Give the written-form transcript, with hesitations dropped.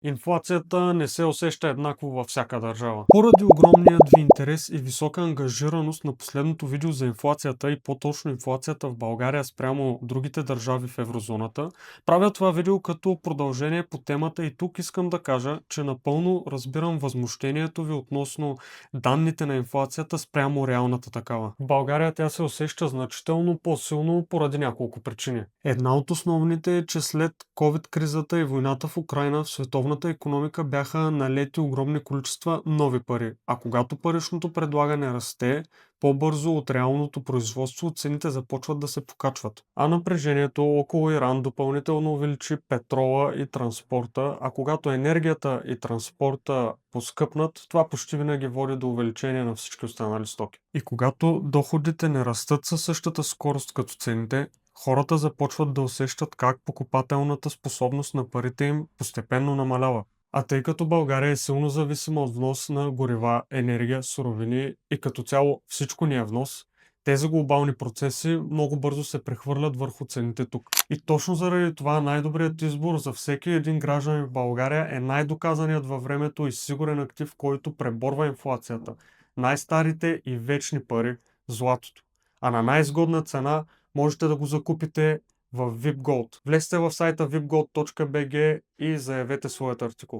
Инфлацията не се усеща еднакво във всяка държава. Поради огромният ви интерес и висока ангажираност на последното видео за инфлацията и по-точно инфлацията в България спрямо другите държави в еврозоната, правя това видео като продължение по темата и тук искам да кажа, че напълно разбирам възмущението ви относно данните на инфлацията спрямо реалната такава. В България тя се усеща значително по-силно поради няколко причини. Една от основните е, че след COVID-кризата и войната в Украйна в световната икономика бяха налети огромни количества нови пари, а когато паричното предлагане расте по-бързо от реалното производство, цените започват да се покачват. А напрежението около Иран допълнително увеличи петрола и транспорта, а когато енергията и транспорта поскъпнат, това почти винаги води до увеличение на всички останали стоки. И когато доходите не растат със същата скорост като цените, хората започват да усещат как покупателната способност на парите им постепенно намалява. А тъй като България е силно зависима от внос на горива, енергия, суровини и като цяло всичко ни е внос, тези глобални процеси много бързо се прехвърлят върху цените тук. И точно заради това най-добрият избор за всеки един гражданин в България е най-доказаният във времето и сигурен актив, който преборва инфлацията. Най-старите и вечни пари – златото. А на най-изгодна цена можете да го закупите в VIP Gold. Влезте в сайта vipgold.bg и заявете своят артикул.